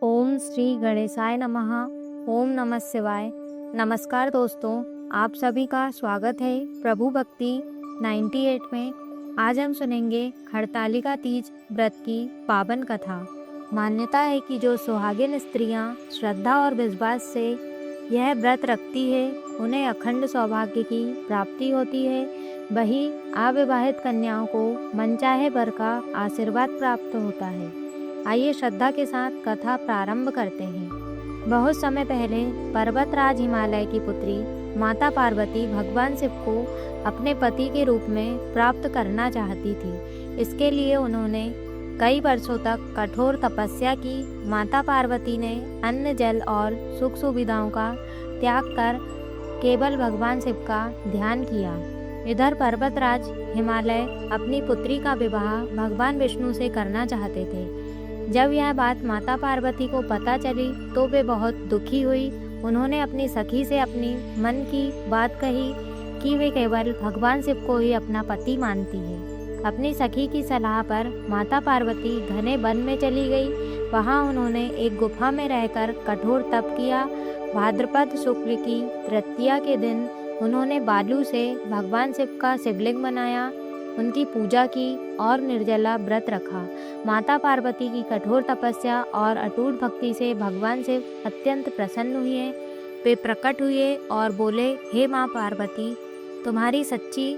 ओम श्री गणेशाय नमः। ओम नमः शिवाय। नमस्कार दोस्तों, आप सभी का स्वागत है प्रभु भक्ति 98 में। आज हम सुनेंगे हरतालिका तीज व्रत की पावन कथा। मान्यता है कि जो सुहागिन स्त्रियां श्रद्धा और विश्वास से यह व्रत रखती है उन्हें अखंड सौभाग्य की प्राप्ति होती है। वही अविवाहित कन्याओं को मनचाहे वर का आशीर्वाद प्राप्त होता है। आइए श्रद्धा के साथ कथा प्रारंभ करते हैं। बहुत समय पहले पर्वतराज हिमालय की पुत्री माता पार्वती भगवान शिव को अपने पति के रूप में प्राप्त करना चाहती थी। इसके लिए उन्होंने कई वर्षों तक कठोर तपस्या की। माता पार्वती ने अन्न जल और सुख सुविधाओं का त्याग कर केवल भगवान शिव का ध्यान किया। इधर पर्वतराज हिमालय अपनी पुत्री का विवाह भगवान विष्णु से करना चाहते थे। जब यह बात माता पार्वती को पता चली तो वे बहुत दुखी हुई। उन्होंने अपनी सखी से अपनी मन की बात कही कि वे केवल भगवान शिव को ही अपना पति मानती है। अपनी सखी की सलाह पर माता पार्वती घने वन में चली गई। वहां उन्होंने एक गुफा में रहकर कठोर तप किया। भाद्रपद शुक्ल की तृतीया के दिन उन्होंने बालू से भगवान शिव का शिवलिंग बनाया, उनकी पूजा की और निर्जला व्रत रखा। माता पार्वती की कठोर तपस्या और अटूट भक्ति से भगवान शिव अत्यंत प्रसन्न हुए। वे प्रकट हुए और बोले, हे माँ पार्वती, तुम्हारी सच्ची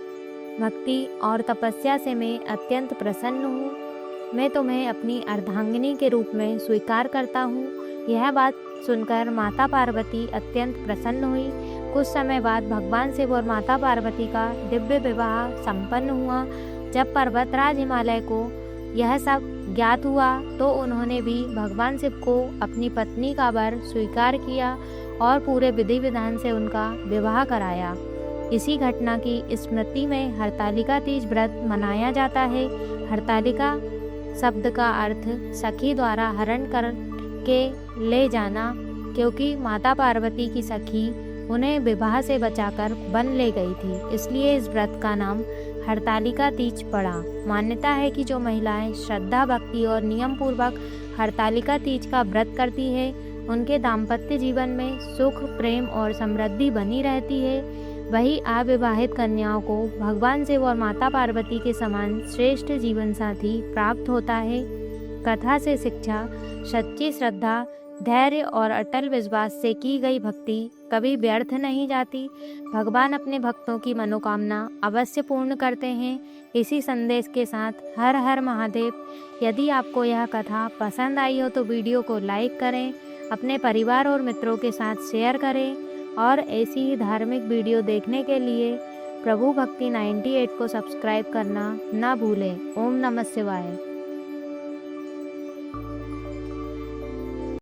भक्ति और तपस्या से मैं अत्यंत प्रसन्न हूँ। मैं तुम्हें अपनी अर्धांगिनी के रूप में स्वीकार करता हूँ। यह बात सुनकर माता पार्वती अत्यंत प्रसन्न हुई। कुछ समय बाद भगवान शिव और माता पार्वती का दिव्य विवाह संपन्न हुआ। जब पर्वतराज हिमालय को यह सब ज्ञात हुआ तो उन्होंने भी भगवान शिव को अपनी पत्नी का वर स्वीकार किया और पूरे विधि विधान से उनका विवाह कराया। इसी घटना की स्मृति में हरतालिका तीज व्रत मनाया जाता है। हरतालिका शब्द का अर्थ सखी द्वारा हरण करके ले जाना, क्योंकि माता पार्वती की सखी उन्हें विवाह से बचाकर वन ले गई थी, इसलिए इस व्रत का नाम हरतालिका तीज पड़ा। मान्यता है कि जो महिलाएं श्रद्धा भक्ति और नियम पूर्वक हरतालिका तीज का व्रत करती है उनके दाम्पत्य जीवन में सुख, प्रेम और समृद्धि बनी रहती है। वही अविवाहित कन्याओं को भगवान शिव और माता पार्वती के समान श्रेष्ठ जीवन साथी प्राप्त होता है। कथा से शिक्षा: सच्ची श्रद्धा, धैर्य और अटल विश्वास से की गई भक्ति कभी व्यर्थ नहीं जाती। भगवान अपने भक्तों की मनोकामना अवश्य पूर्ण करते हैं। इसी संदेश के साथ हर हर महादेव। यदि आपको यह कथा पसंद आई हो तो वीडियो को लाइक करें, अपने परिवार और मित्रों के साथ शेयर करें और ऐसी ही धार्मिक वीडियो देखने के लिए प्रभु भक्ति 98 को सब्सक्राइब करना न भूलें। ओम नमः शिवाय।